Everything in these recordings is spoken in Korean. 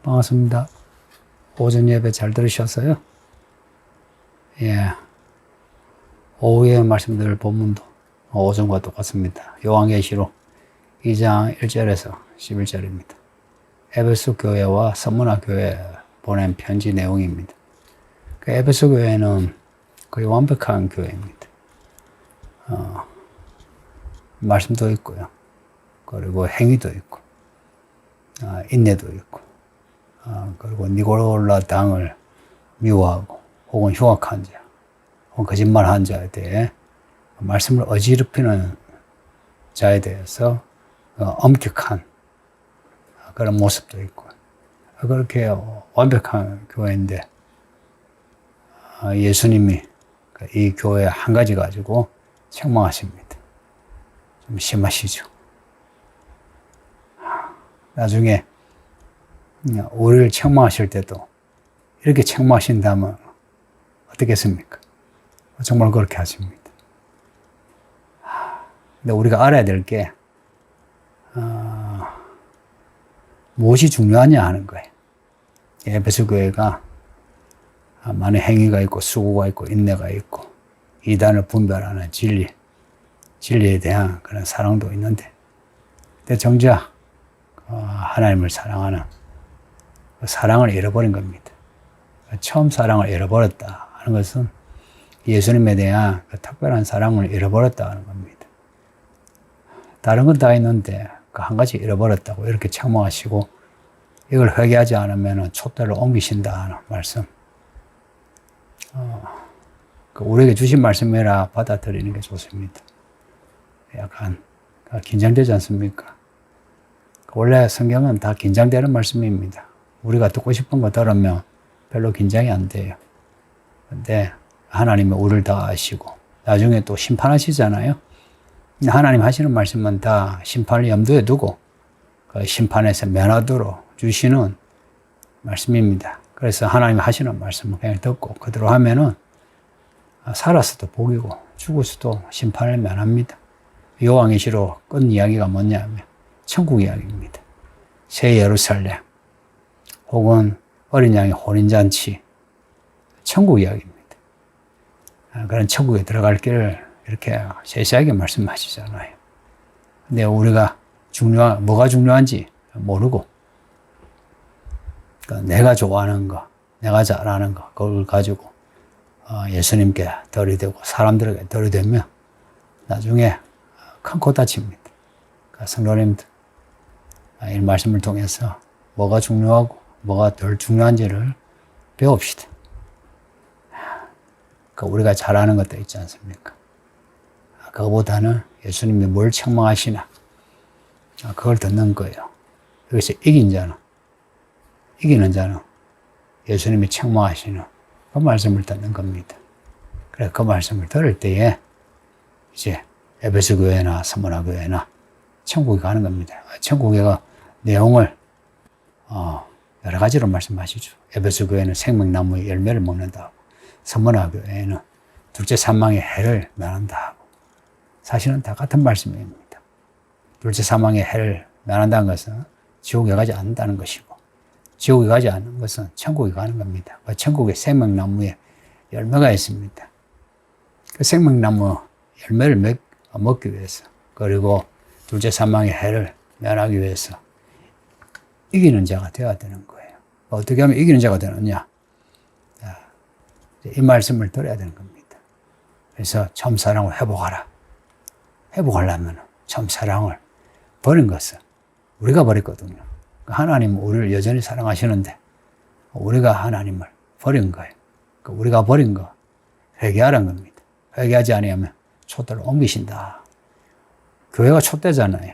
반갑습니다. 오전 예배 잘 들으셨어요? 예. 오후에 말씀드릴 본문도 오전과 똑같습니다. 요한계시록 2장 1절에서 11절입니다. 에베소 교회와 서문화 교회에 보낸 편지 내용입니다. 그 에베소 교회는 거의 완벽한 교회입니다. 말씀도 있고요. 그리고 행위도 있고, 인내도 있고, 그리고 니고라 당을 미워하고, 혹은 흉악한 자, 혹은 거짓말한 자에 대해 말씀을 어지럽히는 자에 대해서 엄격한 그런 모습도 있고, 그렇게 완벽한 교회인데, 예수님이 이 교회 한 가지 가지고 책망하십니다. 좀 심하시죠. 나중에 우리를 책망하실 때도 이렇게 책망하신다면 어떻겠습니까? 정말 그렇게 하십니다. 근데 우리가 알아야 될 게 무엇이 중요하냐 하는 거예요. 에베소 교회가 많은 행위가 있고 수고가 있고 인내가 있고 이단을 분별하는 진리에 대한 그런 사랑도 있는데, 근데 정작 하나님을 사랑하는 그 사랑을 잃어버린 겁니다. 처음 사랑을 잃어버렸다 하는 것은 예수님에 대한 그 특별한 사랑을 잃어버렸다 하는 겁니다. 다른 건 다 있는데 그 한 가지 잃어버렸다고 이렇게 책망하시고, 이걸 회개하지 않으면 촛대를 옮기신다 하는 말씀. 우리에게 주신 말씀이라 받아들이는 게 좋습니다. 약간 긴장되지 않습니까? 원래 성경은 다 긴장되는 말씀입니다. 우리가 듣고 싶은 거 들으면 별로 긴장이 안 돼요. 근데 하나님이 우리를 다 아시고 나중에 또 심판하시잖아요. 하나님 하시는 말씀은 다 심판을 염두에 두고 그 심판에서 면하도록 주시는 말씀입니다. 그래서 하나님 하시는 말씀을 그냥 듣고 그대로 하면은 살았어도 복이고 죽었어도 심판을 면합니다. 요한계시록 끝 이야기가 뭐냐면 천국 이야기입니다. 새 예루살렘 혹은 어린 양의 혼인잔치, 천국 이야기입니다. 그런 천국에 들어갈 길을 이렇게 세세하게 말씀하시잖아요. 근데 우리가 뭐가 중요한지 모르고 그러니까 내가 좋아하는 거, 내가 잘하는 거, 그걸 가지고 예수님께 들이대고 사람들에게 들이대면 나중에 큰 코 다칩니다. 그러니까 성도님들 이 말씀을 통해서 뭐가 중요하고 뭐가 덜 중요한지를 배웁시다. 그러니까 우리가 잘하는 것도 있지 않습니까? 그거보다는 예수님이 뭘 책망하시나 그걸 듣는 거예요. 여기서 이기는 자는 예수님이 책망하시는 그 말씀을 듣는 겁니다. 그래 그 말씀을 들을 때에 이제 에베소 교회나 서문화 교회나 천국에 가는 겁니다. 천국의 내용을 여러 가지로 말씀하시죠. 에베소 교회는 생명나무의 열매를 먹는다고, 서문화 교회는 둘째 사망의 해를 면한다 하고, 사실은 다 같은 말씀입니다. 둘째 사망의 해를 면한다는 것은 지옥에 가지 않는다는 것이고, 지옥에 가지 않는 것은 천국에 가는 겁니다. 천국에 생명나무에 열매가 있습니다. 그 생명나무 열매를 먹기 위해서, 그리고 둘째 사망의 해를 면하기 위해서 이기는 자가 되어야 되는 거예요. 어떻게 하면 이기는 자가 되느냐? 이 말씀을 들어야 되는 겁니다. 그래서 처음 사랑을 회복하라. 회복하려면 처음 사랑을 버린 것은 우리가 버렸거든요. 하나님은 우리를 여전히 사랑하시는데 우리가 하나님을 버린 거예요. 우리가 버린 거 회개하라는 겁니다. 회개하지 않으면 촛대를 옮기신다. 교회가 촛대잖아요.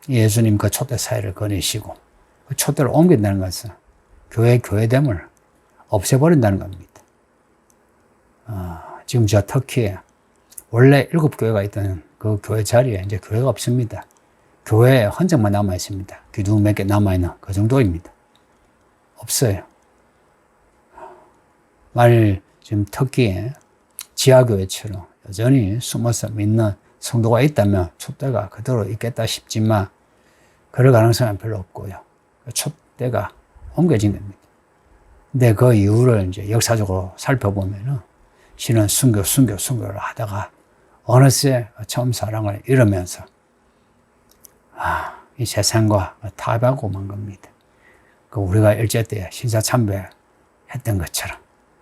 예수님 그 촛대 사이를 거니시고 그 촛대를 옮긴다는 것은 교회됨을 없애버린다는 겁니다. 지금 저 터키에 원래 7교회가 있던 그 교회 자리에 이제 교회가 없습니다. 교회에 흔적만 남아 있습니다. 기둥 몇 개 남아있는 그 정도입니다. 없어요. 지금 터키에 지하교회처럼 여전히 숨어서 믿는 성도가 있다면 촛대가 그대로 있겠다 싶지만 그럴 가능성은 별로 없고요. 촛대가 옮겨진 겁니다. 근데 그 이유를 이제 역사적으로 살펴보면은 신은 순교를 하다가 어느새 처음 사랑을 잃으면서 이 세상과 타협하고 만 겁니다. 그 우리가 일제 때 신사참배 했던 것처럼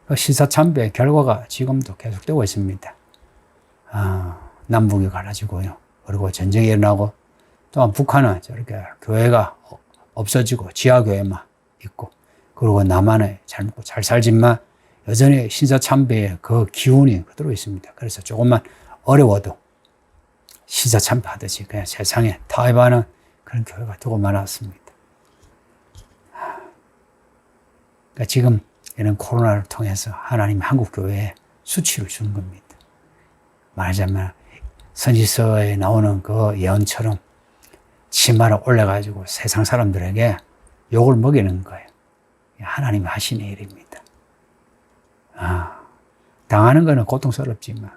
그 신사참배의 결과가 지금도 계속되고 있습니다. 남북이 갈라지고요. 그리고 전쟁이 일어나고 또한 북한은 저렇게 교회가 없어지고 지하교회만 있고 그리고 남한은 잘 먹고 잘 살지만 여전히 신사참배의 그 기운이 그대로 있습니다. 그래서 조금만 어려워도 신사참배 하듯이 그냥 세상에 타협하는 그런 교회가 되고 말았습니다. 그러니까 지금 이런 코로나를 통해서 하나님 한국 교회에 수치를 주는 겁니다. 말하자면 선지서에 나오는 그 예언처럼 치마를 올려가지고 세상 사람들에게 욕을 먹이는 거예요. 하나님이 하시는 일입니다. 당하는 것은 고통스럽지만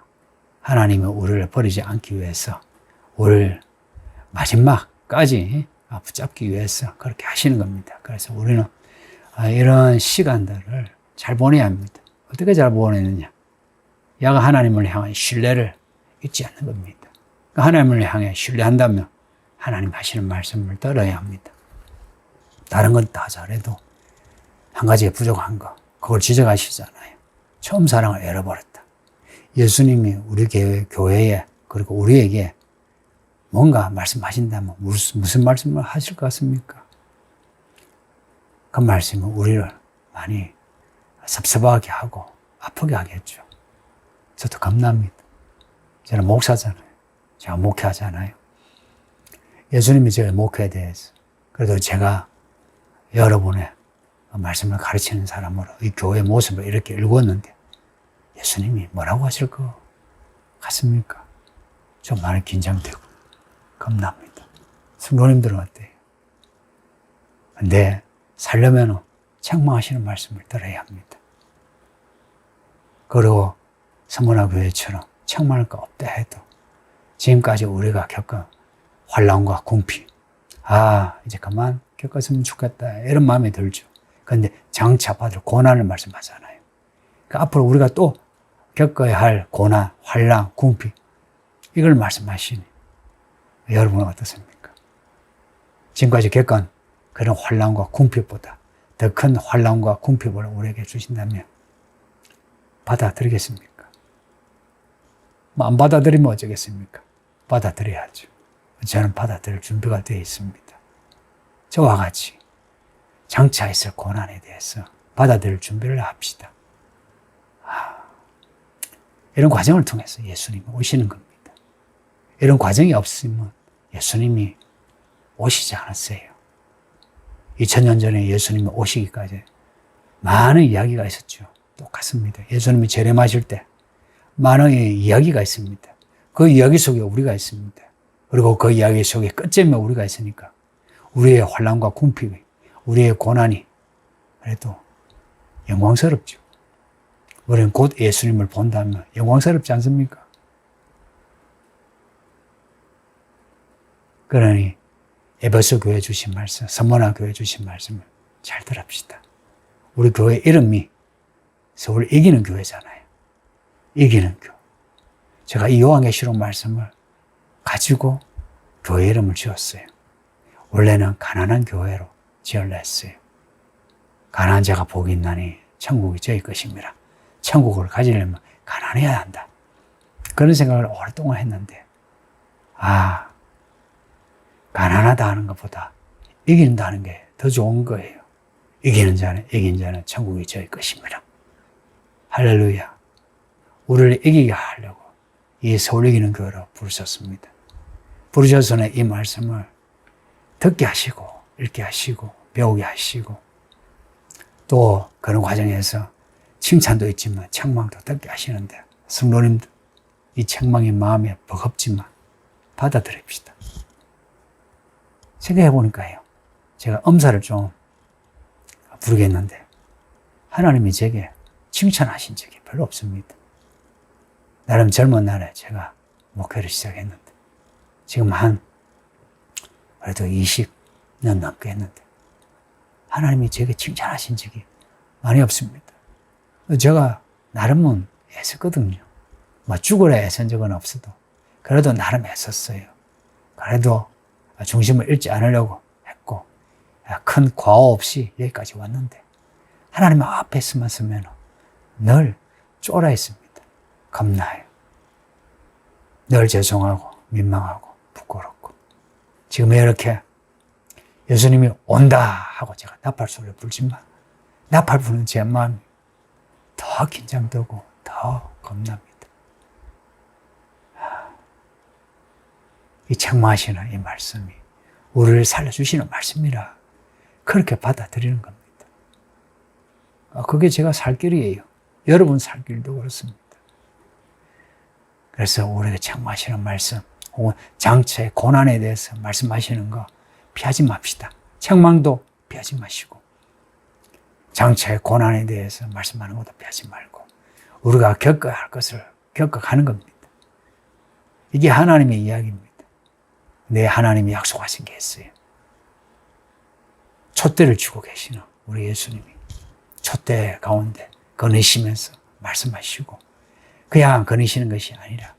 하나님은 우리를 버리지 않기 위해서 우리를 마지막까지 붙잡기 위해서 그렇게 하시는 겁니다. 그래서 우리는 이런 시간들을 잘 보내야 합니다. 어떻게 잘 보내느냐? 야가 하나님을 향한 신뢰를 잊지 않는 겁니다. 하나님을 향해 신뢰한다면 하나님 하시는 말씀을 들어야 합니다. 다른 건 다 잘해도 한 가지에 부족한 거, 그걸 지적하시잖아요. 처음 사랑을 잃어버렸다. 예수님이 우리 교회에 그리고 우리에게 뭔가 말씀하신다면 무슨 말씀을 하실 것 같습니까? 그 말씀은 우리를 많이 섭섭하게 하고 아프게 하겠죠. 저도 겁납니다. 저는 목사잖아요. 제가 목회하잖아요. 예수님이 저의 목회에 대해서 그래도 제가 여러분의 말씀을 가르치는 사람으로 이 교회의 모습을 이렇게 읽었는데 예수님이 뭐라고 하실 것 같습니까? 좀 많이 긴장되고 겁납니다. 성도님들은 어때요? 근데 살려면 책망하시는 말씀을 들어야 합니다. 그리고 서문화교회처럼 책망할 거 없다 해도 지금까지 우리가 겪은 환난과 궁핍, 이제 그만 겪었으면 좋겠다 이런 마음이 들죠. 그런데 장차 받을 고난을 말씀하잖아요. 그러니까 앞으로 우리가 또 겪어야 할 고난, 환난, 궁핍 이걸 말씀하시니 여러분은 어떻습니까? 지금까지 겪은 그런 환난과 궁핍보다 더 큰 환난과 궁핍을 우리에게 주신다면 받아들이겠습니까? 안 받아들이면 어쩌겠습니까? 받아들여야죠. 저는 받아들일 준비가 되어 있습니다. 저와 같이 장차 있을 고난에 대해서 받아들일 준비를 합시다. 이런 과정을 통해서 예수님이 오시는 겁니다. 이런 과정이 없으면 예수님이 오시지 않았어요. 2000년 전에 예수님이 오시기까지 많은 이야기가 있었죠. 똑같습니다. 예수님이 재림하실 때 많은 이야기가 있습니다. 그 이야기 속에 우리가 있습니다. 그리고 그 이야기 속에 끝점에 우리가 있으니까 우리의 환난과 궁핍이, 우리의 고난이 그래도 영광스럽죠. 우리는 곧 예수님을 본다면 영광스럽지 않습니까? 그러니 에베소 교회 주신 말씀, 서문화 교회 주신 말씀을 잘 들읍시다. 우리 교회 이름이 서울 이기는 교회잖아요. 이기는 교회. 제가 이 요한계시록 말씀을 가지고 교회 이름을 지었어요. 원래는 가난한 교회로 지으려 했어요. 가난한 자가 복이 있나니 천국이 저희 것입니다. 천국을 가지려면 가난해야 한다. 그런 생각을 오랫동안 했는데 가난하다 하는 것보다 이긴다는 게 더 좋은 거예요. 이긴 자는 천국이 저희 것입니다. 할렐루야. 우리를 이기게 하려고 이 서울 이기는 교회로 부르셨습니다. 부르셔서는 이 말씀을 듣게 하시고 읽게 하시고 배우게 하시고 또 그런 과정에서 칭찬도 있지만 책망도 듣게 하시는데 성도님들 이 책망이 마음에 버겁지만 받아들입시다. 생각해 보니까요. 제가 엄살을 좀 부르겠는데 하나님이 제게 칭찬하신 적이 별로 없습니다. 나름 젊은 날에 제가 목회를 시작했는데 지금 그래도 20년 넘게 했는데 하나님이 제게 칭찬하신 적이 많이 없습니다. 제가 나름은 애썼거든요. 뭐 죽으라 애쓴 적은 없어도 그래도 나름 애썼어요. 그래도 중심을 잃지 않으려고 했고 큰 과오 없이 여기까지 왔는데 하나님 앞에 서면 늘 쫄아 있습니다. 겁나요. 늘 죄송하고 민망하고 부끄럽고 지금 이렇게 예수님이 온다 하고 제가 나팔소리를 불지만 나팔 부는 제 마음이 더 긴장되고 더 겁납니다. 이 책망하시는 이 말씀이 우리를 살려주시는 말씀이라 그렇게 받아들이는 겁니다. 그게 제가 살 길이에요. 여러분 살 길도 그렇습니다. 그래서 우리가 책망하시는 말씀 혹은 장차의 고난에 대해서 말씀하시는 거 피하지 맙시다. 책망도 피하지 마시고 장차의 고난에 대해서 말씀하는 것도 피하지 말고 우리가 겪어야 할 것을 겪어가는 겁니다. 이게 하나님의 이야기입니다. 내 하나님이 약속하신 게 있어요. 촛대를 쥐고 계시는 우리 예수님이 촛대 가운데 거느시면서 말씀하시고 그냥 거느시는 것이 아니라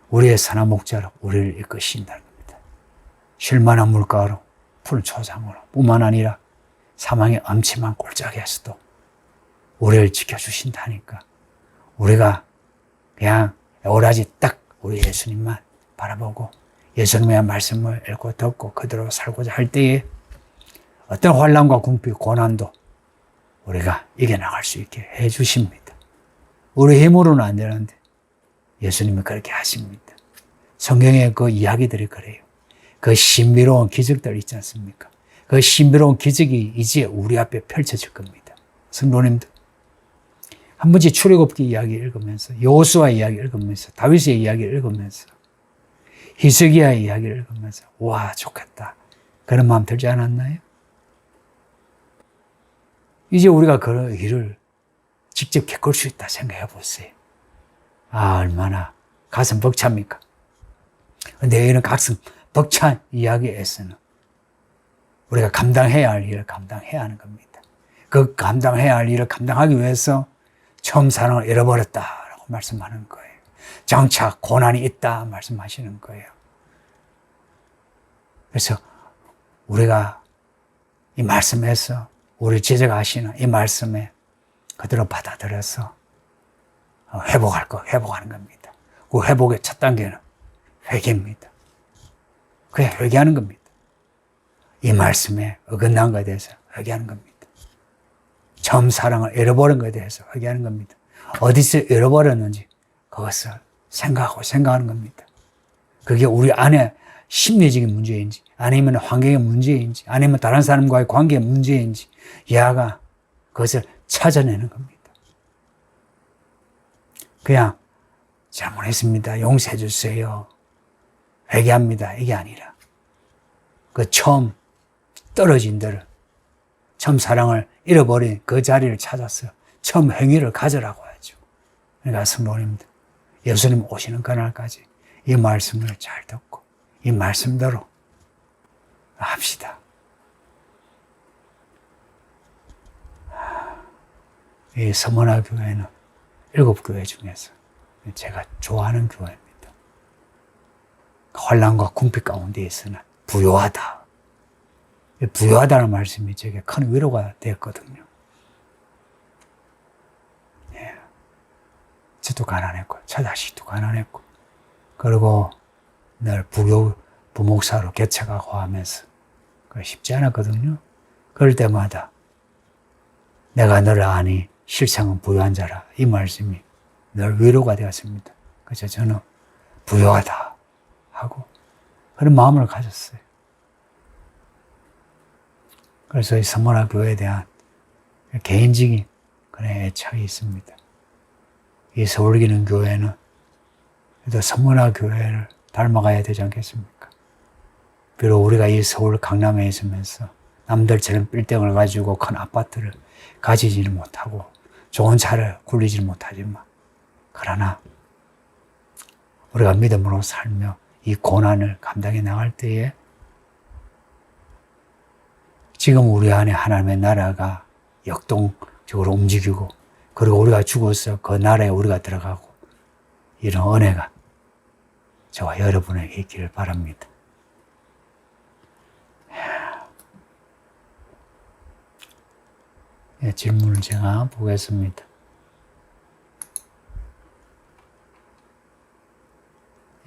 우리의 선한 목자로 우리를 이끄신다는 겁니다. 쉴만한 물가로 푸른 초장으로 뿐만 아니라 사망의 엄침한 골짜기에서도 우리를 지켜주신다니까 우리가 그냥 오라지 딱 우리 예수님만 바라보고 예수님의 말씀을 읽고 듣고 그대로 살고자 할 때에 어떤 환난과 궁핍, 고난도 우리가 이겨나갈 수 있게 해주십니다. 우리 힘으로는 안 되는데 예수님이 그렇게 하십니다. 성경의 그 이야기들이 그래요. 그 신비로운 기적들 있지 않습니까? 그 신비로운 기적이 이제 우리 앞에 펼쳐질 겁니다. 성도님들 한 번씩 출애굽기 이야기 읽으면서 여호수아 이야기 읽으면서 다윗의 이야기 읽으면서 히스기야의 이야기를 읽으면서 와 좋겠다 그런 마음 들지 않았나요? 이제 우리가 그런 일을 직접 겪을 수 있다 생각해 보세요. 얼마나 가슴 벅찹니까? 근데 이런 가슴 벅찬 이야기에서는 우리가 감당해야 할 일을 감당해야 하는 겁니다. 그 감당해야 할 일을 감당하기 위해서 처음 사랑을 잃어버렸다라고 말씀하는 거예요. 장차 고난이 있다 말씀하시는 거예요. 그래서 우리가 이 말씀에서 우리 제자가 하시는 이 말씀에 그대로 받아들여서 회복할 거 회복하는 겁니다. 그 회복의 첫 단계는 회개입니다. 그게 회개하는 겁니다. 이 말씀에 어긋난 것에 대해서 회개하는 겁니다. 처음 사랑을 잃어버린 것에 대해서 회개하는 겁니다. 어디서 잃어버렸는지 그것을 생각하는 겁니다. 그게 우리 안에 심리적인 문제인지 아니면 환경의 문제인지 아니면 다른 사람과의 관계의 문제인지 야가 그것을 찾아내는 겁니다. 그냥 잘못했습니다. 용서해 주세요. 회개합니다. 이게 아니라 그 처음 떨어진 데를 처음 사랑을 잃어버린 그 자리를 찾아서 처음 행위를 가져라고 하죠. 그러니까 성도님들 예수님 오시는 그날까지 이 말씀을 잘 듣고 이 말씀대로 합시다. 이 서문화 교회는 7교회 중에서 제가 좋아하는 교회입니다. 환난과 궁핍 가운데 있으나 부요하다. 부요하다는 말씀이 제게 큰 위로가 되었거든요. 예. 저도 가난했고, 처자식도 가난했고, 그리고 늘 부목사로 개척하고 하면서 쉽지 않았거든요. 그럴 때마다 내가 너를 아니 실상은 부요한 자라 이 말씀이 늘 위로가 되었습니다. 그래서 저는 부요하다 하고 그런 마음을 가졌어요. 그래서 이 서문화 교회에 대한 개인적인 그런 애착이 있습니다. 이 서울기능 교회는 그래도 서문화 교회를 닮아가야 되지 않겠습니까? 비록 우리가 이 서울 강남에 있으면서 남들처럼 빌딩을 가지고 큰 아파트를 가지지는 못하고 좋은 차를 굴리지는 못하지만 그러나 우리가 믿음으로 살며 이 고난을 감당해 나갈 때에 지금 우리 안에 하나님의 나라가 역동적으로 움직이고, 그리고 우리가 죽어서 그 나라에 우리가 들어가고, 이런 은혜가 저와 여러분에게 있기를 바랍니다. 예, 질문을 제가 보겠습니다.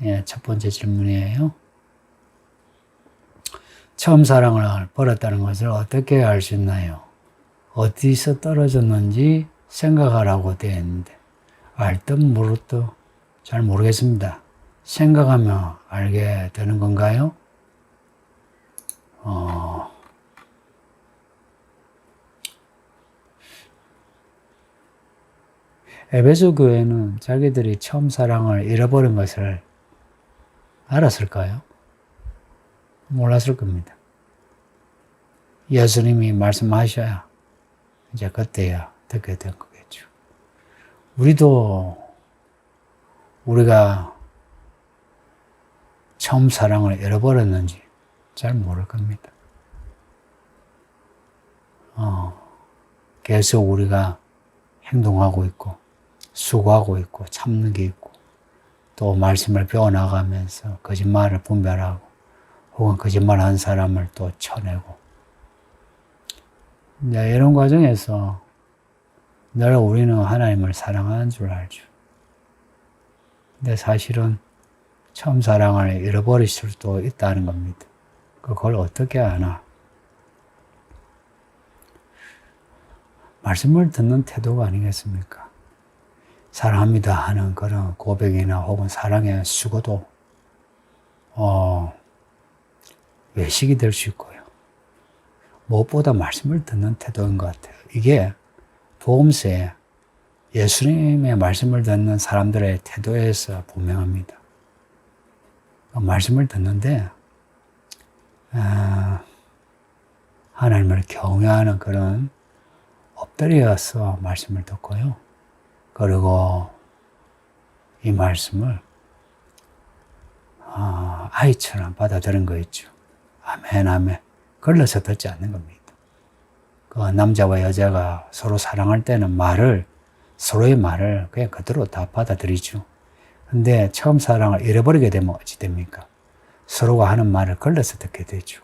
예, 첫 번째 질문이에요. 처음 사랑을 버렸다는 것을 어떻게 알 수 있나요? 어디서 떨어졌는지 생각하라고 되어 있는데, 알 듯 모를 듯 잘 모르겠습니다. 생각하며 알게 되는 건가요? 에베소 교회는 자기들이 처음 사랑을 잃어버린 것을 알았을까요? 몰랐을 겁니다. 예수님이 말씀하셔야 이제 그때야 듣게 된 거겠죠. 우리가 처음 사랑을 잃어버렸는지 잘 모를 겁니다. 계속 우리가 행동하고 있고, 수고하고 있고, 참는 게 있고, 또 말씀을 배워나가면서 거짓말을 분별하고, 혹은 거짓말한 사람을 또 쳐내고, 이제 이런 과정에서 늘 우리는 하나님을 사랑하는 줄 알죠. 근데 사실은 처음 사랑을 잃어버릴 수도 있다는 겁니다. 그걸 어떻게 아나? 말씀을 듣는 태도가 아니겠습니까? 사랑합니다 하는 그런 고백이나 혹은 사랑의 수고도 외식이 될 수 있고요. 무엇보다 말씀을 듣는 태도인 것 같아요. 이게 복음서에 예수님의 말씀을 듣는 사람들의 태도에서 분명합니다. 말씀을 듣는데 하나님을 경외하는 그런 엎드려서 말씀을 듣고요. 그리고 이 말씀을 아이처럼 받아들인 거 있죠. 아멘, 아멘. 걸러서 듣지 않는 겁니다. 그 남자와 여자가 서로 사랑할 때는 서로의 말을 그냥 그대로 다 받아들이죠. 근데 처음 사랑을 잃어버리게 되면 어찌 됩니까? 서로가 하는 말을 걸러서 듣게 되죠.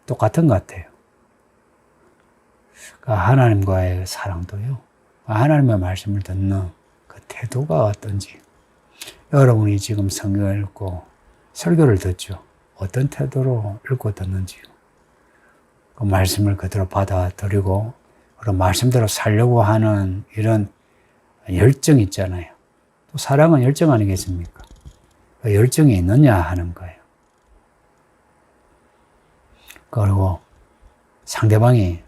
똑같은 것 같아요. 하나님과의 사랑도요. 하나님의 말씀을 듣는 그 태도가 어떤지. 여러분이 지금 성경을 읽고 설교를 듣죠. 어떤 태도로 읽고 듣는지요. 그 말씀을 그대로 받아들이고 그 말씀대로 살려고 하는 이런 열정이 있잖아요. 또 사랑은 열정 아니겠습니까? 그 열정이 있느냐 하는 거예요. 그리고 상대방이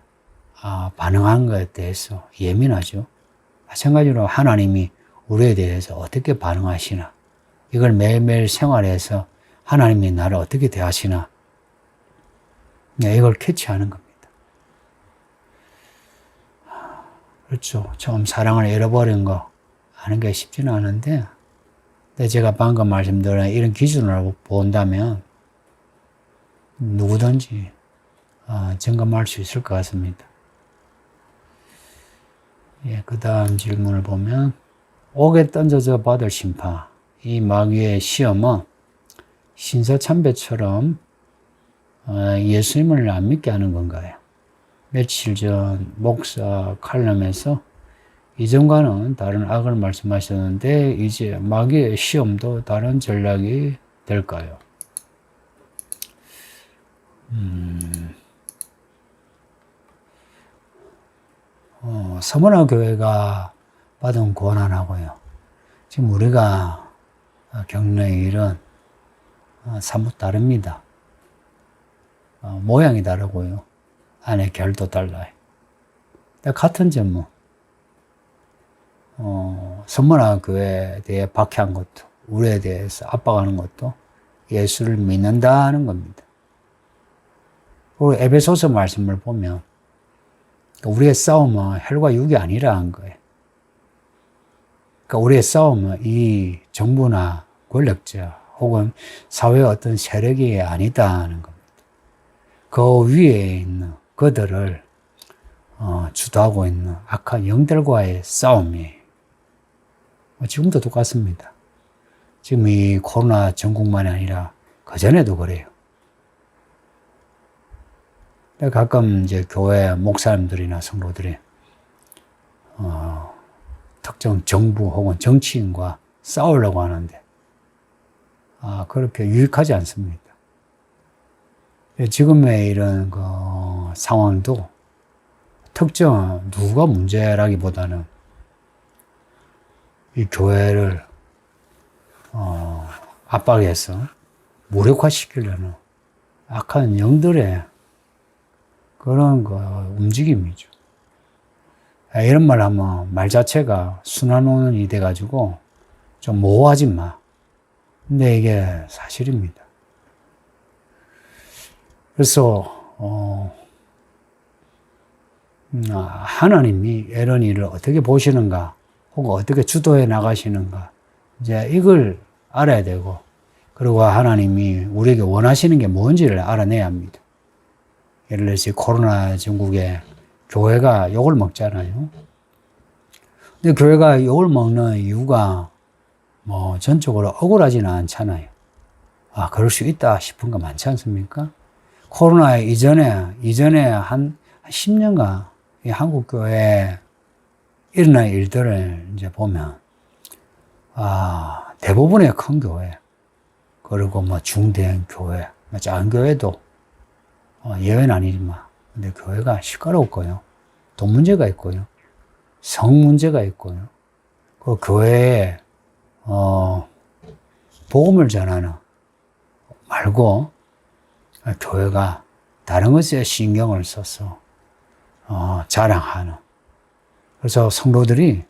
반응한 것에 대해서 예민하죠. 마찬가지로 하나님이 우리에 대해서 어떻게 반응하시나, 이걸 매일매일 생활에서 하나님이 나를 어떻게 대하시나, 이걸 캐치하는 겁니다. 그렇죠. 처음 사랑을 잃어버린 거 아는 게 쉽지는 않은데, 근데 제가 방금 말씀드린 이런 기준으로 본다면 누구든지 점검할 수 있을 것 같습니다. 예, 그 다음 질문을 보면, 옥에 던져져 받을 심판, 이 마귀의 시험은 신사참배처럼 예수님을 안 믿게 하는 건가요? 며칠 전 목사 칼럼에서 이전과는 다른 악을 말씀하셨는데 이제 마귀의 시험도 다른 전략이 될까요? 서문화 교회가 받은 고난하고요. 지금 우리가 겪는 일은 사뭇 다릅니다. 모양이 다르고요. 안에 결도 달라요. 같은 점은 서문화 교회에 대해 박해한 것도, 우리에 대해서 압박하는 것도 예수를 믿는다는 겁니다. 그리고 에베소서 말씀을 보면 우리의 싸움은 혈과 육이 아니라는 거예요. 그러니까 우리의 싸움은 이 정부나 권력자 혹은 사회의 어떤 세력이 아니다는 겁니다. 그 위에 있는 그들을 주도하고 있는 악한 영들과의 싸움이 지금도 똑같습니다. 지금 이 코로나 전국만이 아니라 그전에도 그래요. 가끔 이제 교회 목사님들이나 성도들이 특정 정부 혹은 정치인과 싸우려고 하는데 그렇게 유익하지 않습니다. 지금의 이런 그 상황도 특정 누가 문제라기보다는 이 교회를 압박해서 무력화시키려는 악한 영들의 그런 그 움직임이죠. 이런 말 하면 말 자체가 순환원이 돼가지고 좀 모호하지 마. 근데 이게 사실입니다. 그래서 하나님이 이런 일을 어떻게 보시는가, 혹은 어떻게 주도해 나가시는가, 이제 이걸 알아야 되고, 그리고 하나님이 우리에게 원하시는 게 뭔지를 알아내야 합니다. 예를 들어서 코로나 전국에 교회가 욕을 먹잖아요. 근데 교회가 욕을 먹는 이유가 뭐 전적으로 억울하지는 않잖아요. 그럴 수 있다 싶은 거 많지 않습니까? 코로나 이전에 한 10년간 이 한국 교회에 일어난 일들을 이제 보면, 대부분의 큰 교회, 그리고 뭐 중대형 교회, 작은 교회도 예외는 아니지만, 근데 교회가 시끄럽고요. 돈 문제가 있고요. 성 문제가 있고요. 그 교회에, 복음을 전하는 말고, 교회가 다른 것에 신경을 써서, 자랑하는. 그래서 성도들이,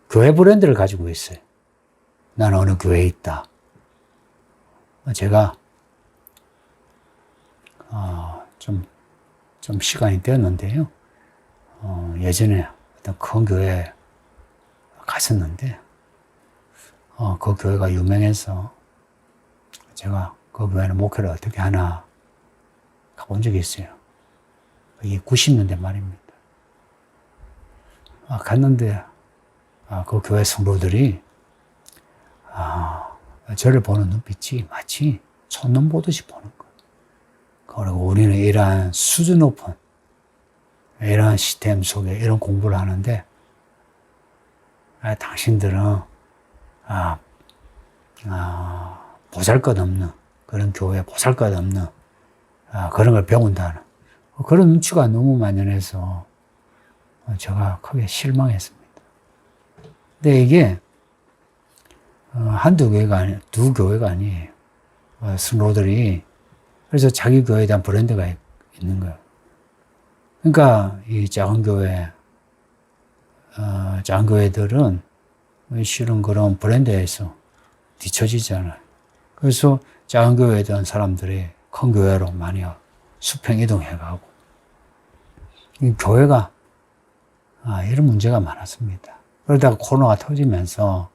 교회 브랜드를 가지고 있어요. 나는 어느 교회에 있다. 제가, 좀 시간이 되었는데요. 예전에 어떤 큰 교회에 갔었는데, 그 교회가 유명해서 제가 그 교회는 목회를 어떻게 하나 가본 적이 있어요. 이게 90년대 말입니다. 갔는데, 그 교회 성도들이, 저를 보는 눈빛이 마치 촌놈 보듯이 보는 거예요. 그리고 우리는 이러한 수준 높은, 이러한 시스템 속에 이런 공부를 하는데, 당신들은, 보잘것없는, 그런 교회 보잘것없는, 그런 걸 배운다는, 그런 눈치가 너무 만연해서, 제가 크게 실망했습니다. 근데 이게, 한두 교회가 두 교회가 아니에요. 성도들이, 그래서 자기 교회에 대한 브랜드가 있는 거예요. 그러니까, 이 작은 교회들은 실은 그런 브랜드에서 뒤처지잖아요. 그래서 작은 교회에 대한 사람들이 큰 교회로 많이 수평 이동해가고, 이 교회가, 이런 문제가 많았습니다. 그러다가 코로나가 터지면서,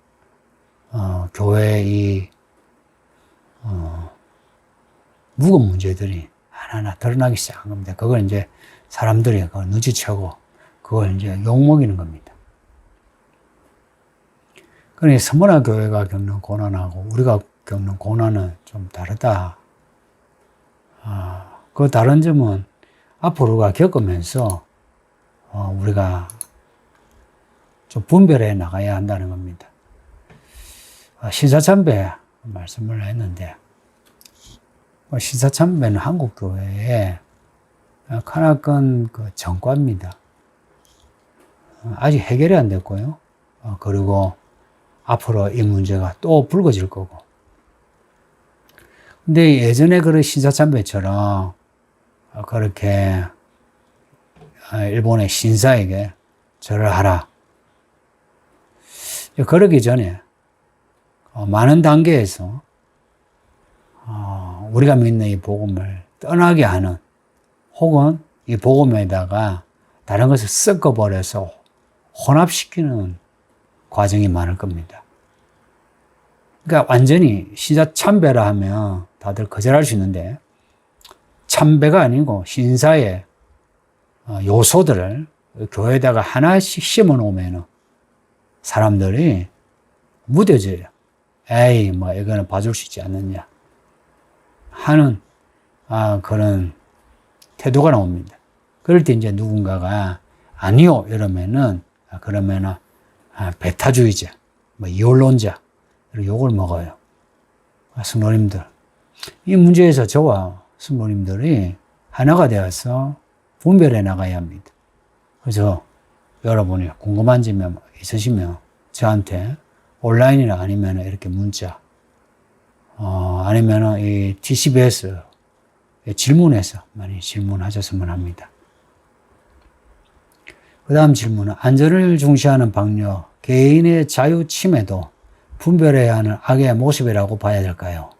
교회의, 묵은 문제들이 하나하나 드러나기 시작한 겁니다. 그걸 이제 사람들이 그걸 눈치채고, 그걸 이제 욕먹이는 겁니다. 그러니 서문화 교회가 겪는 고난하고 우리가 겪는 고난은 좀 다르다. 그 다른 점은 앞으로가 겪으면서, 우리가 좀 분별해 나가야 한다는 겁니다. 신사참배 말씀을 했는데, 신사참배는 한국교회의 크나큰 그 전과입니다. 아직 해결이 안 됐고요. 그리고 앞으로 이 문제가 또 불거질 거고. 근데 예전에 그런 신사참배처럼 그렇게 일본의 신사에게 절을 하라. 그러기 전에 많은 단계에서 우리가 믿는 이 복음을 떠나게 하는, 혹은 이 복음에다가 다른 것을 섞어버려서 혼합시키는 과정이 많을 겁니다. 그러니까 완전히 신사참배라 하면 다들 거절할 수 있는데 참배가 아니고 신사의 요소들을 교회에다가 하나씩 심어 놓으면 사람들이 무뎌져요. 에이, 뭐 이거는 봐줄 수 있지 않느냐 하는 그런 태도가 나옵니다. 그럴 때 이제 누군가가 아니요 이러면은 그러면은 배타주의자, 뭐 이혼론자 욕을 먹어요. 성도님들, 이 문제에서 저와 성도님들이 하나가 되어서 분별해 나가야 합니다. 그래서 여러분이 궁금한 점이 있으시면 저한테 온라인이나 아니면 이렇게 문자, 아니면 이 TCBS 질문해서 많이 질문하셨으면 합니다. 그 다음 질문은 안전을 중시하는 방역, 개인의 자유 침해도 분별해야 하는 악의 모습이라고 봐야 될까요?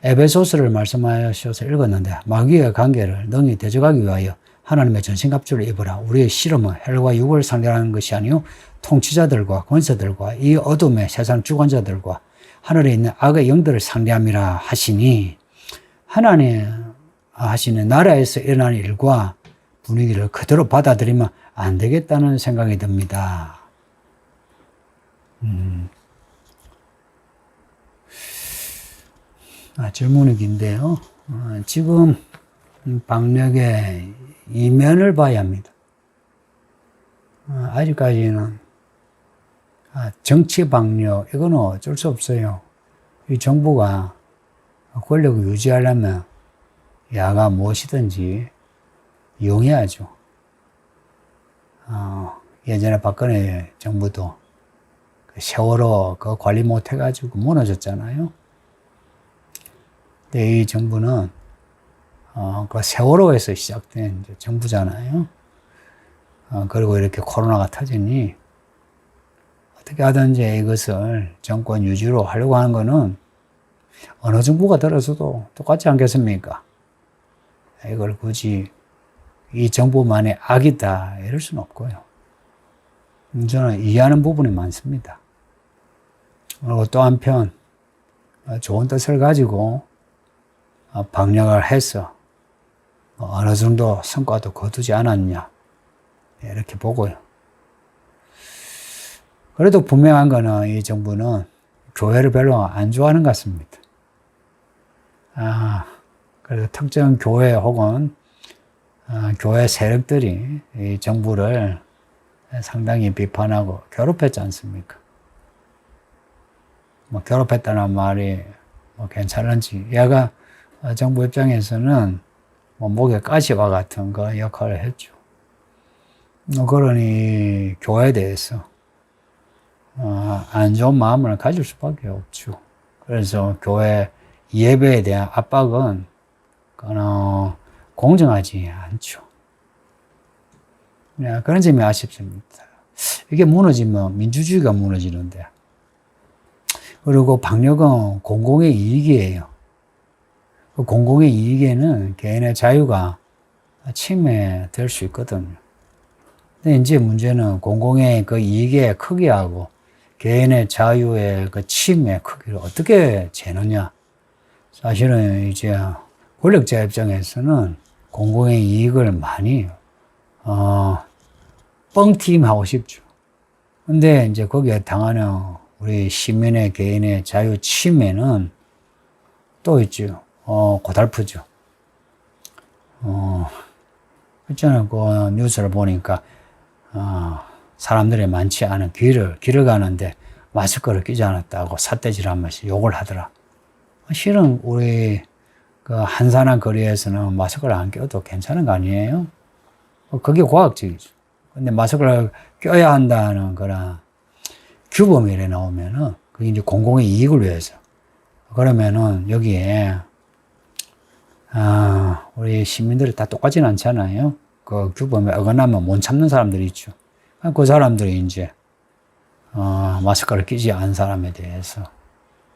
에베소서를 말씀하셔서 읽었는데 마귀의 관계를 능히 대적하기 위하여 하나님의 전신갑주를 입으라. 우리의 씨름은 헬과 육을 상대하는 것이 아니요 통치자들과 권세들과 이 어둠의 세상 주관자들과 하늘에 있는 악의 영들을 상대함이라 하시니, 하나님 하시는 나라에서 일어나는 일과 분위기를 그대로 받아들이면 안 되겠다는 생각이 듭니다. 질문이 긴데요. 지금 방역의 이면을 봐야 합니다. 아직까지는 정치 방역, 이거는 어쩔 수 없어요. 이 정부가 권력을 유지하려면 야가 무엇이든지 이용해야죠. 예전에 박근혜 정부도 세월호 그 관리 못해가지고 무너졌잖아요. 근데 이 정부는 그 세월호에서 시작된 정부잖아요. 그리고 이렇게 코로나가 터지니 어떻게 하든지 이것을 정권 유지로 하려고 하는 거는 어느 정부가 들어서도 똑같지 않겠습니까? 이걸 굳이 이 정부만의 악이다 이럴 수는 없고요. 저는 이해하는 부분이 많습니다. 그리고 또 한편 좋은 뜻을 가지고 방역을 해서 어느 정도 성과도 거두지 않았냐 이렇게 보고요. 그래도 분명한 거는 이 정부는 교회를 별로 안 좋아하는 것 같습니다. 그래서 특정 교회 혹은 교회 세력들이 이 정부를 상당히 비판하고 괴롭혔지 않습니까? 뭐 괴롭혔다는 말이 뭐 괜찮은지, 얘가 정부 입장에서는 뭐 목에 가시와 같은 그 역할을 했죠. 그러니 교회에 대해서 안 좋은 마음을 가질 수밖에 없죠. 그래서 교회 예배에 대한 압박은 공정하지 않죠. 그런 점이 아쉽습니다. 이게 무너지면 민주주의가 무너지는데, 그리고 방역은 공공의 이익이에요. 그 공공의 이익에는 개인의 자유가 침해될 수 있거든요. 근데 이제 문제는 공공의 그 이익의 크기하고 개인의 자유의 그 침해 크기를 어떻게 재느냐. 사실은 이제 권력자 입장에서는 공공의 이익을 많이 뻥튀김하고 싶죠. 근데 이제 거기에 당하는 우리 시민의 개인의 자유 침해는 또 있죠. 고달프죠. 있잖아요. 그 뉴스를 보니까 사람들이 많지 않은 길을 가는데 마스크를 끼지 않았다고 삿대질하면서 욕을 하더라. 실은 우리 그 한산한 거리에서는 마스크를 안 껴도 괜찮은 거 아니에요? 그게 과학적이죠. 근데 마스크를 껴야 한다는 그런 규범이 이래 나오면은 그게 이제 공공의 이익을 위해서. 그러면은 여기에 우리 시민들이 다 똑같지는 않잖아요. 그 규범에 어긋나면 못 참는 사람들이 있죠. 그 사람들이 이제 마스크를 끼지 않은 사람에 대해서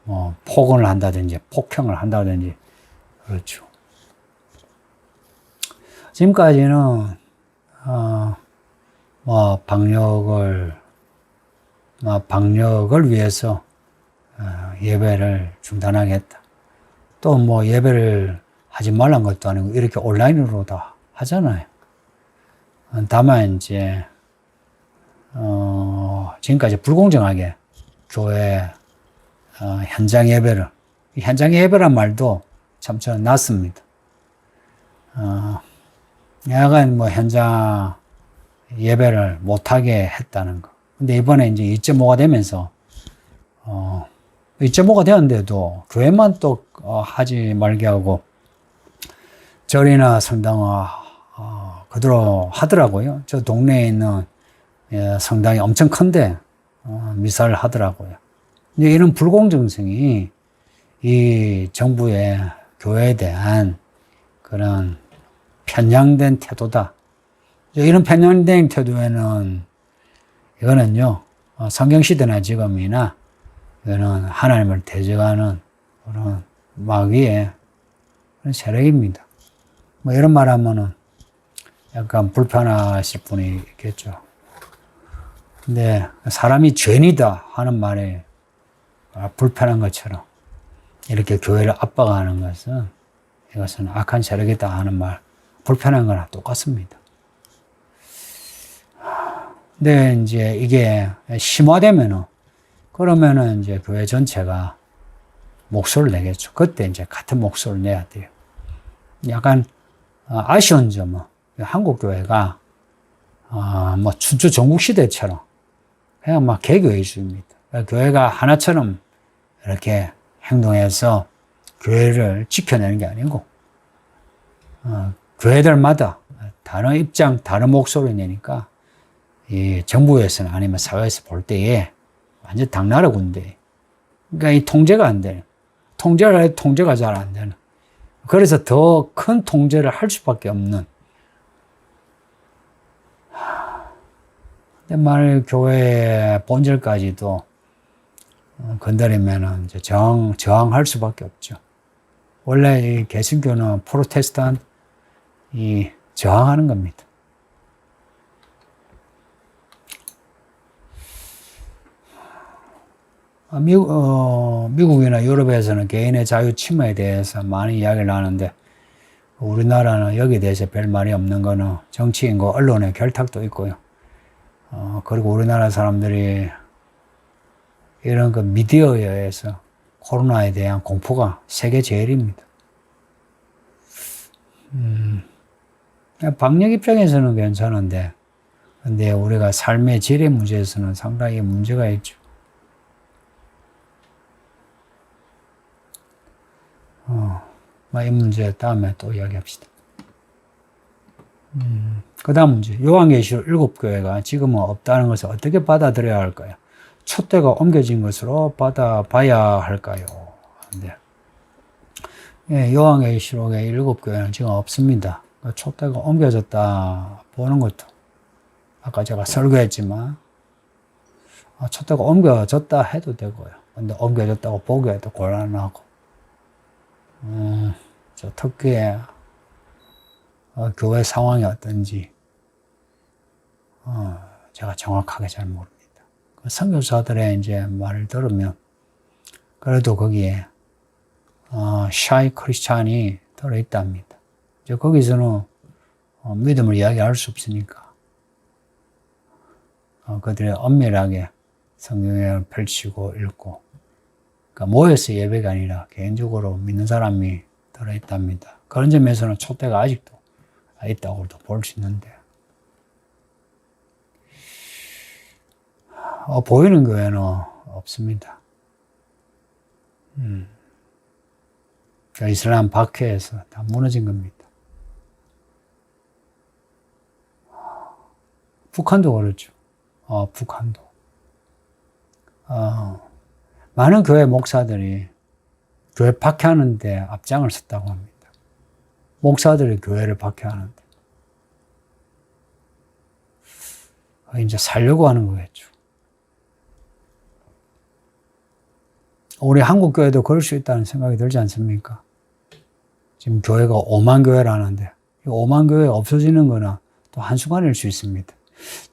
뭐 폭언을 한다든지 폭행을 한다든지 그렇죠. 지금까지는 뭐 방역을 위해서 예배를 중단하겠다. 또 뭐 예배를 하지 말란 것도 아니고 이렇게 온라인으로 다 하잖아요. 다만 이제 지금까지 불공정하게 교회 현장 예배를, 현장 예배란 말도 참 저는 낫습니다. 약간 뭐 현장 예배를 못하게 했다는 거. 근데 이번에 이제 2.5가 되면서 2.5가 되었는데도 교회만 또 하지 말게 하고 절이나 성당을 그대로 하더라고요. 저 동네에 있는 성당이 엄청 큰데 미사를 하더라고요. 이제 이런 불공정성이 이 정부의 교회에 대한 그런 편향된 태도다. 이런 편향된 태도에는 이거는요, 성경시대나 지금이나 이거는 하나님을 대적하는 그런 마귀의 그런 세력입니다. 뭐 이런 말 하면은 약간 불편하실 분이 있겠죠. 근데 사람이 죄인이다 하는 말에 불편한 것처럼 이렇게 교회를 압박하는 것은 이것은 악한 세력이다 하는 말, 불편한 거랑 똑같습니다. 근데 이제 이게 심화되면은, 그러면은 이제 교회 전체가 목소리를 내겠죠. 그때 이제 같은 목소리를 내야 돼요. 약간 아쉬운 점은 한국 교회가 뭐 춘추 전국시대처럼 그냥 막 개교 위주입니다. 교회가 하나처럼 이렇게 행동해서 교회를 지켜내는 게 아니고 교회들마다 다른 입장, 다른 목소리 내니까 이 정부에서는 아니면 사회에서 볼 때에 완전 당나라 군대. 그러니까 이 통제가 안 돼요. 통제를 해도 통제가 잘 안 되는. 그래서 더 큰 통제를 할 수밖에 없는. 근데 만약 교회의 본질까지도 건드리면은 이제 저항할 수밖에 없죠. 원래 이 개신교는 프로테스탄이 저항하는 겁니다. 미국이나 유럽에서는 개인의 자유 침해에 대해서 많은 이야기를 하는데 우리나라는 여기에 대해서 별 말이 없는 거는 정치인과 언론의 결탁도 있고요. 그리고 우리나라 사람들이 이런 그 미디어에 의해서 코로나에 대한 공포가 세계 제일입니다. 방역 입장에서는 괜찮은데, 근데 우리가 삶의 질의 문제에서는 상당히 문제가 있죠. 이 문제 다음에 또 이야기합시다. 그 다음 문제. 요한계시록 7교회가 지금은 없다는 것을 어떻게 받아들여야 할까요? 촛대가 옮겨진 것으로 받아봐야 할까요? 네. 요한계시록의 7교회는 지금 없습니다. 촛대가 옮겨졌다 보는 것도 아까 제가 설교했지만 촛대가 옮겨졌다 해도 되고요. 근데 옮겨졌다고 보기에도 곤란하고 저 터키의 교회 상황이 어떤지 제가 정확하게 잘 모릅니다. 그 선교사들의 이제 말을 들으면 그래도 거기에 샤이 크리스찬이 들어있답니다. 이제 거기서는 믿음을 이야기할 수 없으니까 그들이 엄밀하게 성경을 펼치고 읽고, 그러니까 모여서 예배가 아니라 개인적으로 믿는 사람이 들어있답니다. 그런 점에서는 촛대가 아직도 있다고도 볼 수 있는데, 보이는 교회는 없습니다. 이슬람 박해에서 다 무너진 겁니다. 북한도 그렇죠. 북한도. 많은 교회 목사들이 교회 박해하는데 앞장을 섰다고 합니다. 목사들이 교회를 박해하는데. 이제 살려고 하는 거겠죠. 우리 한국 교회도 그럴 수 있다는 생각이 들지 않습니까? 지금 교회가 5만 교회라는데, 이 5만 교회 없어지는 거나 또 한순간일 수 있습니다.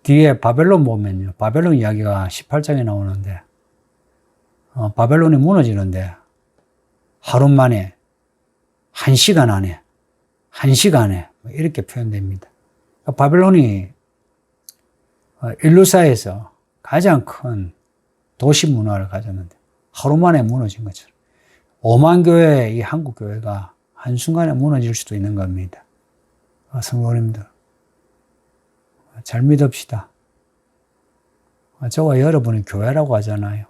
뒤에 바벨론 보면요. 바벨론 이야기가 18장에 나오는데, 바벨론이 무너지는데, 하루 만에 1시간 안에, 1시간에 이렇게 표현됩니다. 바벨론이 인류사에서 가장 큰 도시 문화를 가졌는데 하루 만에 무너진 것처럼 5만 교회의 이 한국 교회가 한순간에 무너질 수도 있는 겁니다. 성도님들, 잘 믿읍시다. 저와 여러분이 교회라고 하잖아요.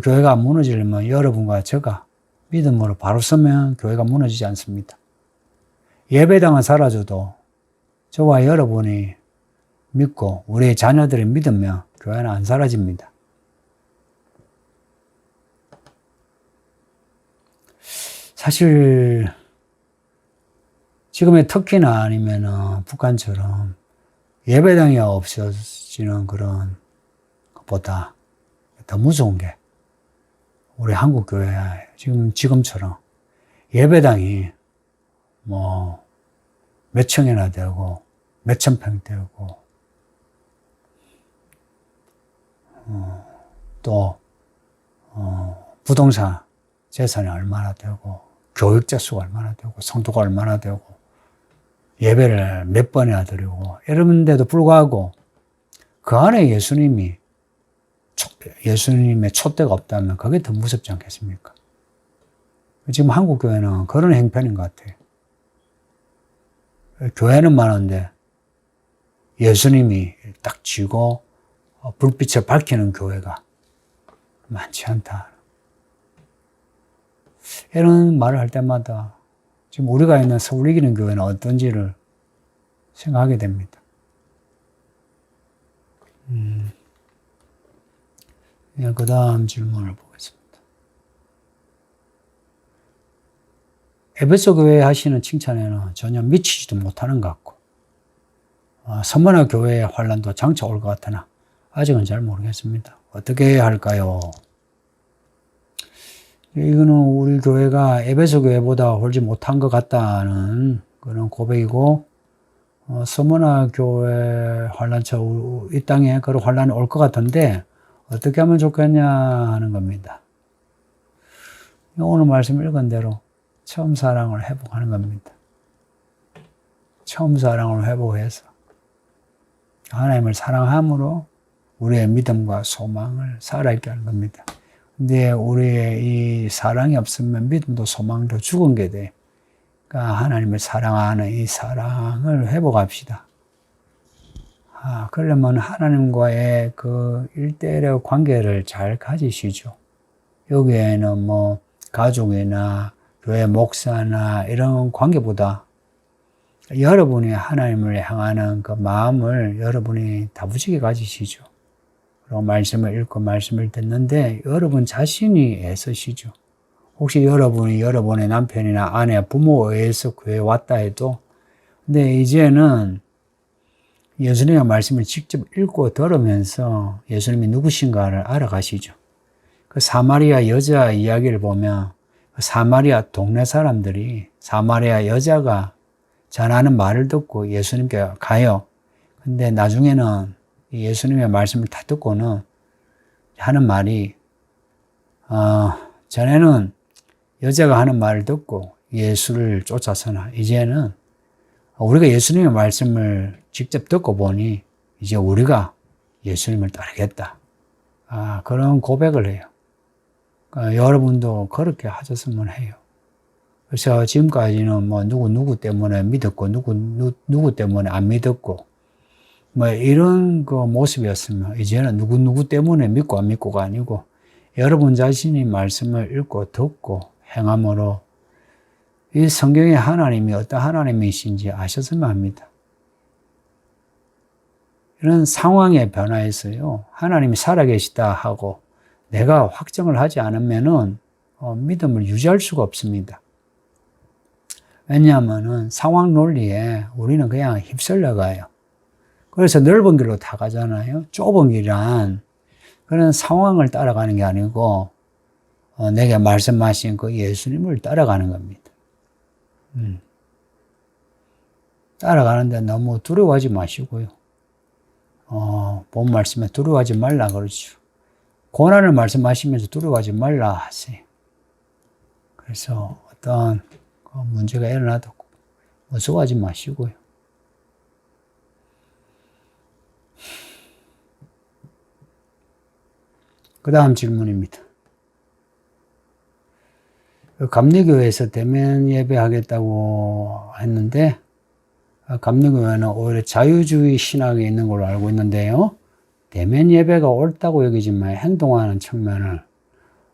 교회가 무너지려면 여러분과 저가 믿음으로 바로 서면 교회가 무너지지 않습니다. 예배당은 사라져도 저와 여러분이 믿고 우리의 자녀들이 믿으면 교회는 안 사라집니다. 사실 지금의 터키나 아니면 북한처럼 예배당이 없어지는 그런 것보다 더 무서운 게 우리 한국 교회 지금처럼 예배당이 뭐 몇 층이나 되고 몇 천 평 되고 또 부동산 재산이 얼마나 되고 교육자 수가 얼마나 되고 성도가 얼마나 되고 예배를 몇 번이나 드리고 이런데도 불구하고 그 안에 예수님의 촛대가 없다면 그게 더 무섭지 않겠습니까? 지금 한국 교회는 그런 형편인 것 같아요. 교회는 많은데 예수님이 딱 쥐고 불빛을 밝히는 교회가 많지 않다. 이런 말을 할 때마다 지금 우리가 있는 서울 이기는 교회는 어떤지를 생각하게 됩니다. 그 다음 질문을 보겠습니다. 에베소 교회 하시는 칭찬에는 전혀 미치지도 못하는 것 같고 서머나 교회의 환란도 장차 올 것 같으나 아직은 잘 모르겠습니다. 어떻게 해야 할까요? 이거는 우리 교회가 에베소 교회보다 홀지 못한 것 같다는 그런 고백이고 서머나 교회 환란차 이 땅에 그런 환란이 올 것 같은데 어떻게 하면 좋겠냐 하는 겁니다. 오늘 말씀 읽은 대로 처음 사랑을 회복하는 겁니다. 처음 사랑을 회복해서 하나님을 사랑함으로 우리의 믿음과 소망을 살아있게 하는 겁니다. 근데 우리의 이 사랑이 없으면 믿음도 소망도 죽은 게 돼. 그러니까 하나님을 사랑하는 이 사랑을 회복합시다. 그러려면 하나님과의 그 1대1의 관계를 잘 가지시죠. 여기에는 뭐 가족이나 교회 목사나 이런 관계보다 여러분이 하나님을 향하는 그 마음을 여러분이 다부지게 가지시죠. 그리고 말씀을 읽고 말씀을 듣는데 여러분 자신이 애쓰시죠. 혹시 여러분이 여러분의 남편이나 아내, 부모에 의해서 교회에 왔다 해도 근데 이제는 예수님의 말씀을 직접 읽고 들으면서 예수님이 누구신가를 알아가시죠. 그 사마리아 여자 이야기를 보면 사마리아 동네 사람들이 사마리아 여자가 전하는 말을 듣고 예수님께 가요. 근데 나중에는 예수님의 말씀을 다 듣고는 하는 말이 전에는 여자가 하는 말을 듣고 예수를 쫓아서나 이제는 우리가 예수님의 말씀을 직접 듣고 보니 이제 우리가 예수님을 따르겠다. 그런 고백을 해요. 여러분도 그렇게 하셨으면 해요. 그래서 지금까지는 뭐 누구 때문에 믿었고 누구 때문에 안 믿었고 뭐 이런 그 모습이었으면 이제는 누구 때문에 믿고 안 믿고가 아니고 여러분 자신이 말씀을 읽고 듣고 행함으로 이 성경의 하나님이 어떤 하나님이신지 아셨으면 합니다. 이런 상황의 변화에서요, 하나님이 살아계시다 하고 내가 확정을 하지 않으면은 믿음을 유지할 수가 없습니다. 왜냐하면은 상황 논리에 우리는 그냥 휩쓸려 가요. 그래서 넓은 길로 다 가잖아요. 좁은 길은 그런 상황을 따라가는 게 아니고 내게 말씀하신 그 예수님을 따라가는 겁니다. 따라가는데 너무 두려워하지 마시고요. 본 말씀에 두려워하지 말라 그러죠. 고난을 말씀하시면서 두려워하지 말라 하세요. 그래서 어떤 문제가 일어나도 무서워하지 마시고요. 그 다음 질문입니다. 감리교회에서 대면 예배하겠다고 했는데 감리교회는 오히려 자유주의 신학에 있는 걸로 알고 있는데요. 대면 예배가 옳다고 여기지만 행동하는 측면을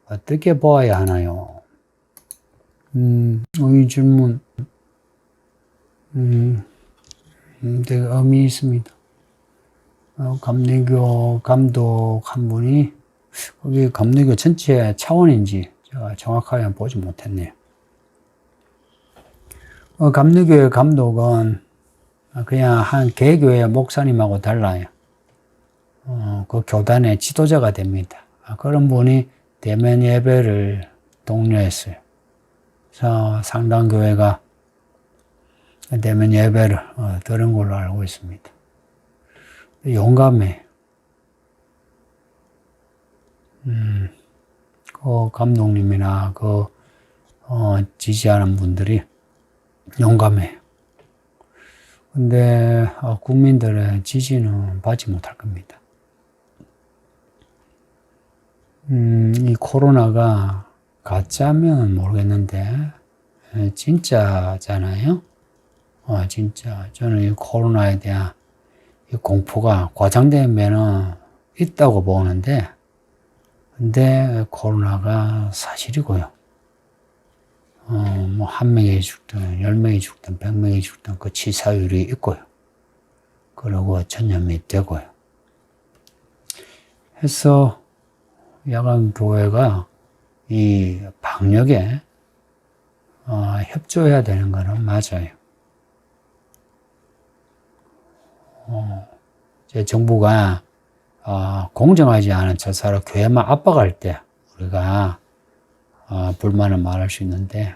어떻게 보아야 하나요? 이 질문 되게 의미 있습니다. 감리교 감독 한 분이 거기 감리교 전체 차원인지 제가 정확하게 보지 못했네요. 감리교회 감독은 그냥 한 개교회 목사님하고 달라요. 그 교단의 지도자가 됩니다. 그런 분이 대면 예배를 독려했어요. 그래서 상당 교회가 대면 예배를 들은 걸로 알고 있습니다. 용감해. 그 감독님이나 지지하는 분들이 용감해. 근데 국민들의 지지는 받지 못할 겁니다. 이 코로나가 가짜면 모르겠는데 진짜잖아요. 진짜 저는 이 코로나에 대한 이 공포가 과장된 면은 있다고 보는데, 근데 코로나가 사실이고요. 뭐 1명이 죽든 10명이 죽든 100명이 죽든 그 치사율이 있고요. 그리고 전염이 되고요. 해서 야간 교회가 이 방역에 협조해야 되는 거는 맞아요. 이제 정부가 공정하지 않은 처사로 교회만 압박할 때 우리가 불만을 말할 수 있는데,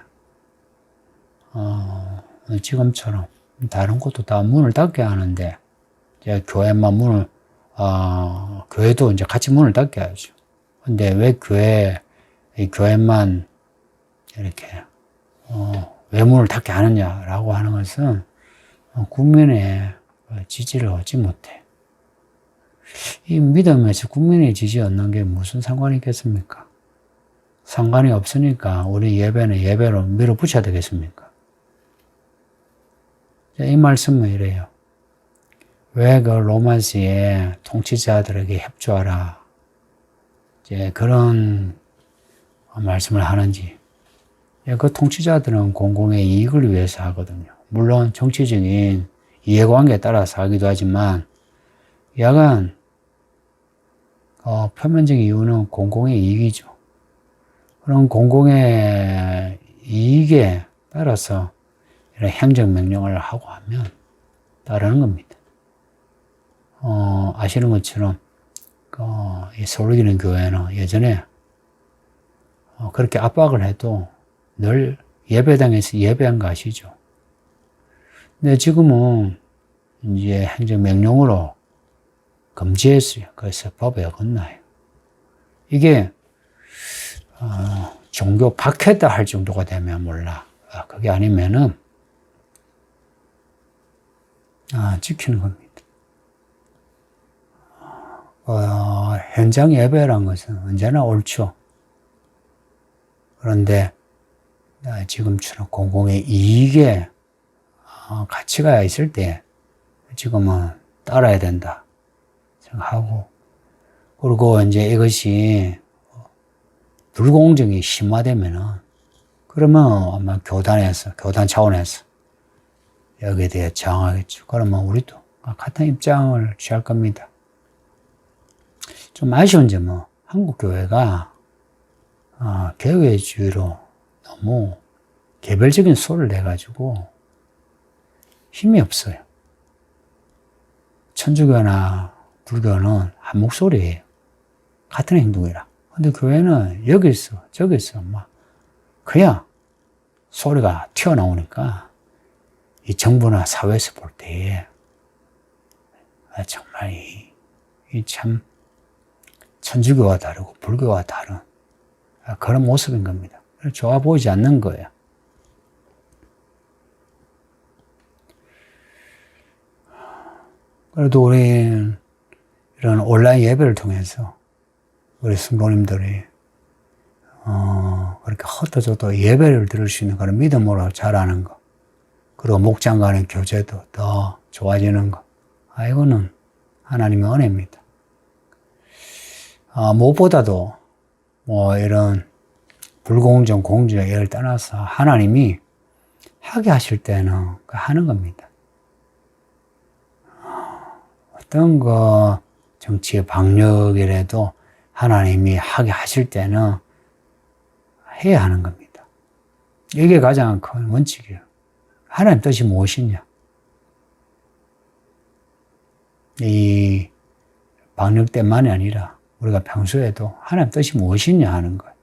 지금처럼 다른 곳도 다 문을 닫게 하는데 이제 교회만 교회도 이제 같이 문을 닫게 하죠. 근데 왜 교회만 이렇게 왜 문을 닫게 하느냐라고 하는 것은 국민의 지지를 얻지 못해. 이 믿음에서 국민의 지지 얻는 게 무슨 상관이 있겠습니까? 상관이 없으니까 우리 예배는 예배로 밀어붙여야 되겠습니까? 이 말씀은 이래요. 왜 그 로마시에 통치자들에게 협조하라, 이제 그런 말씀을 하는지. 그 통치자들은 공공의 이익을 위해서 하거든요. 물론 정치적인 이해관계에 따라서 하기도 하지만 야간 표면적인 이유는 공공의 이익이죠. 그런 공공의 이익에 따라서 이런 행정명령을 하고 하면 따르는 겁니다. 아시는 것처럼 이 서울기능 교회는 예전에 그렇게 압박을 해도 늘 예배당에서 예배한 거 아시죠? 근데 지금은 이제 행정명령으로 금지했어요. 그래서 법에 어긋나요. 이게 종교 박해다 할 정도가 되면 몰라. 그게 아니면은 지키는 겁니다. 현장 예배란 것은 언제나 옳죠. 그런데 지금처럼 공공의 이익에 가치가 있을 때 지금은 따라야 된다 생각하고, 그리고 이제 이것이 불공정이 심화되면은 그러면 아마 교단 차원에서 여기에 대해 저항하겠죠. 그러면 우리도 같은 입장을 취할 겁니다. 좀 아쉬운 점은 한국 교회가 개회주의로 너무 개별적인 소리를 내가지고 힘이 없어요. 천주교나 불교는 한 목소리예요. 같은 행동이라. 근데 교회는 여기서 저기서 막 그냥 소리가 튀어나오니까 이 정부나 사회에서 볼 때에 정말 이 참 천주교와 다르고 불교와 다른 그런 모습인 겁니다. 좋아 보이지 않는 거예요. 그래도 우리 이런 온라인 예배를 통해서 우리 성도님들이 그렇게 흩어져도 예배를 들을 수 있는 그런 믿음으로 자라는 거, 그리고 목장 간의 교제도 더 좋아지는 거, 이거는 하나님의 은혜입니다. 무엇보다도 뭐 이런 불공정, 공정, 이를 떠나서 하나님이 하게 하실 때는 하는 겁니다. 어떤 정치의 박력이라도 하나님이 하게 하실 때는 해야 하는 겁니다. 이게 가장 큰 원칙이에요. 하나님 뜻이 무엇이냐? 이 박력 때만이 아니라 우리가 평소에도 하나님 뜻이 무엇이냐 하는 거예요.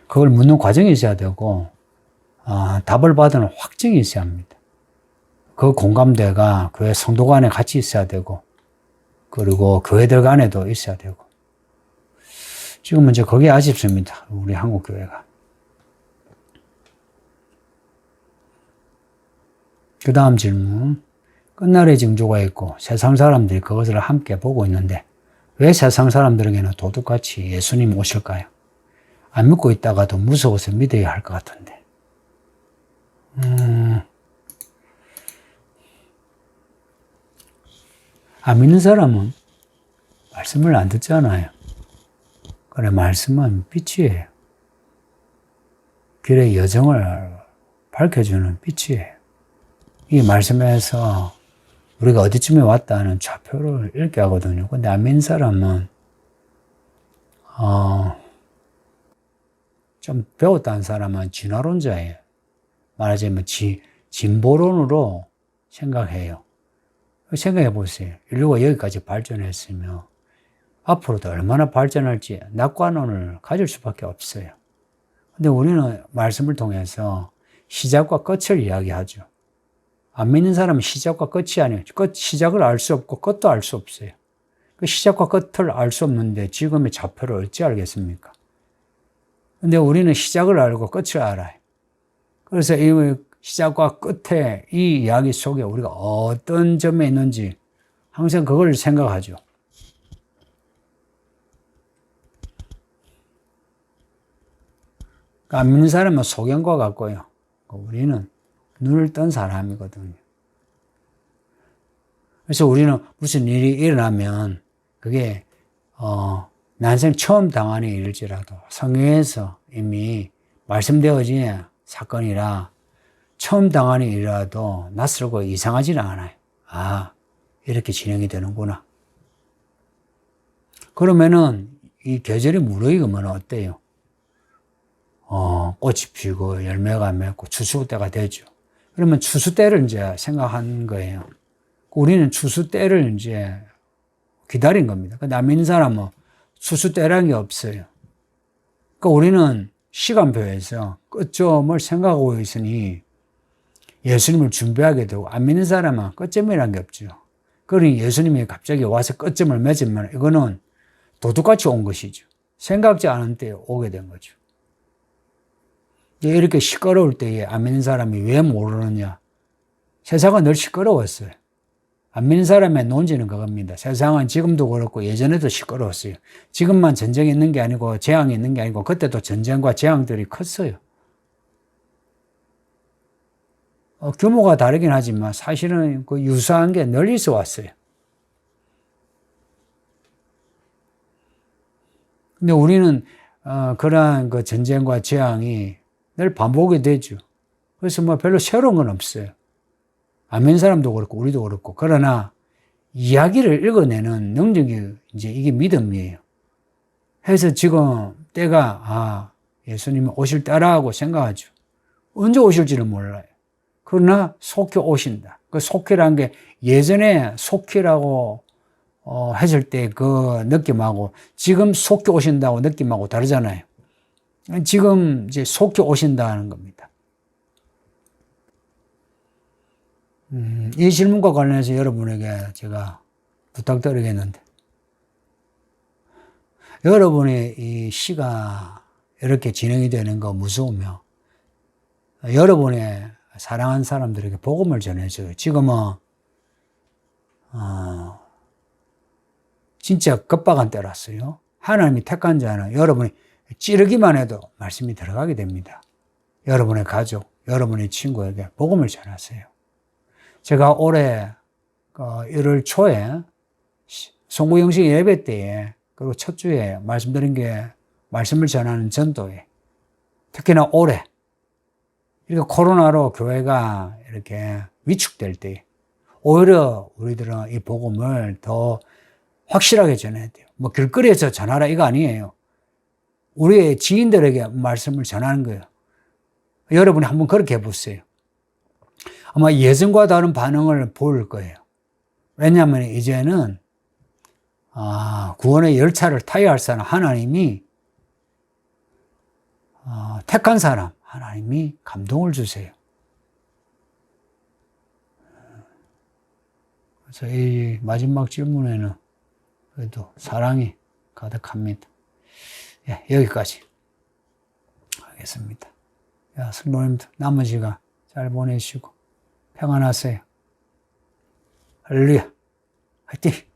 그걸 묻는 과정이 있어야 되고, 답을 받는 확증이 있어야 합니다. 그 공감대가 교회 성도 간에 같이 있어야 되고, 그리고 교회들 간에도 있어야 되고. 지금은 이제 그게 아쉽습니다. 우리 한국 교회가. 그 다음 질문. 끝날의 징조가 있고 세상 사람들이 그것을 함께 보고 있는데 왜 세상 사람들에게는 도둑같이 예수님 오실까요? 안 믿고 있다가도 무서워서 믿어야 할 것 같은데. 안 믿는 사람은 말씀을 안 듣잖아요. 그래, 말씀은 빛이에요. 길의 여정을 밝혀주는 빛이에요. 이 말씀에서 우리가 어디쯤에 왔다는 좌표를 읽게 하거든요. 근데 안 믿는 사람은, 좀 배웠다는 사람은 진화론자예요. 말하자면 진보론으로 생각해요. 생각해 보세요. 인류가 여기까지 발전했으면 앞으로도 얼마나 발전할지 낙관론을 가질 수밖에 없어요. 근데 우리는 말씀을 통해서 시작과 끝을 이야기하죠. 안 믿는 사람은 시작과 끝이 아니에요. 시작을 알 수 없고 끝도 알 수 없어요. 그 시작과 끝을 알 수 없는데 지금의 좌표를 어찌 알겠습니까? 근데 우리는 시작을 알고 끝을 알아요. 그래서 이 시작과 끝에 이 이야기 속에 우리가 어떤 점에 있는지 항상 그걸 생각하죠. 안 믿는 사람은 소경과 같고요. 우리는 눈을 뜬 사람이거든요. 그래서 우리는 무슨 일이 일어나면 그게 난생 처음 당하는 일일지라도 성경에서 이미 말씀되어진 사건이라 처음 당하는 일이라도 낯설고 이상하지는 않아요. 이렇게 진행이 되는구나. 그러면은 이 계절이 무르익으면 어때요? 꽃이 피고 열매가 맺고 추수 때가 되죠. 그러면 추수 때를 이제 생각한 거예요. 우리는 추수 때를 이제 기다린 겁니다. 근데 안 믿는 사람은 추수 때라는 게 없어요. 그러니까 우리는 시간표에서 끝점을 생각하고 있으니 예수님을 준비하게 되고, 안 믿는 사람은 끝점이라는 게 없죠. 그러니 예수님이 갑자기 와서 끝점을 맺으면 이거는 도둑같이 온 것이죠. 생각지 않은 때에 오게 된 거죠. 이렇게 시끄러울 때에 안 믿는 사람이 왜 모르느냐? 세상은 늘 시끄러웠어요. 안 믿는 사람의 논지는 그겁니다. 세상은 지금도 그렇고 예전에도 시끄러웠어요. 지금만 전쟁이 있는 게 아니고 재앙이 있는 게 아니고 그때도 전쟁과 재앙들이 컸어요. 규모가 다르긴 하지만 사실은 그 유사한 게 늘 있어 왔어요. 근데 우리는 그러한 그 전쟁과 재앙이 늘 반복이 되죠. 그래서 뭐 별로 새로운 건 없어요. 안 믿는 사람도 그렇고 우리도 그렇고. 그러나 이야기를 읽어내는 능력이 이제 이게 믿음이에요. 해서 지금 때가 예수님이 오실 때라고 생각하죠. 언제 오실지는 몰라요. 그러나 속히 오신다. 그 속히라는 게 예전에 속히라고 했을 때 그 느낌하고 지금 속히 오신다고 느낌하고 다르잖아요. 지금 이제 속히 오신다는 겁니다. 이 질문과 관련해서 여러분에게 제가 부탁드리겠는데, 여러분의 이 시가 이렇게 진행이 되는 거 무서우며 여러분의 사랑하는 사람들에게 복음을 전해줘요. 지금은 진짜 급박한 때라서요. 하나님이 택한 자는 여러분이 찌르기만 해도 말씀이 들어가게 됩니다. 여러분의 가족, 여러분의 친구에게 복음을 전하세요. 제가 올해 1월 초에 송구영식 예배 때에 그리고 첫 주에 말씀드린 게 말씀을 전하는 전도에 특히나 올해 이렇게 코로나로 교회가 이렇게 위축될 때 오히려 우리들은 이 복음을 더 확실하게 전해야 돼요. 뭐 길거리에서 전하라 이거 아니에요. 우리의 지인들에게 말씀을 전하는 거예요. 여러분이 한번 그렇게 해보세요. 아마 예전과 다른 반응을 볼 거예요. 왜냐하면 이제는 구원의 열차를 타야 할 사람 하나님이 택한 사람 하나님이 감동을 주세요. 그래서 이 마지막 질문에는 그래도 사랑이 가득합니다. 예, 여기까지 하겠습니다. 성도님들 남은 시간 잘 보내시고 평안하세요. 할렐루야. 화이팅!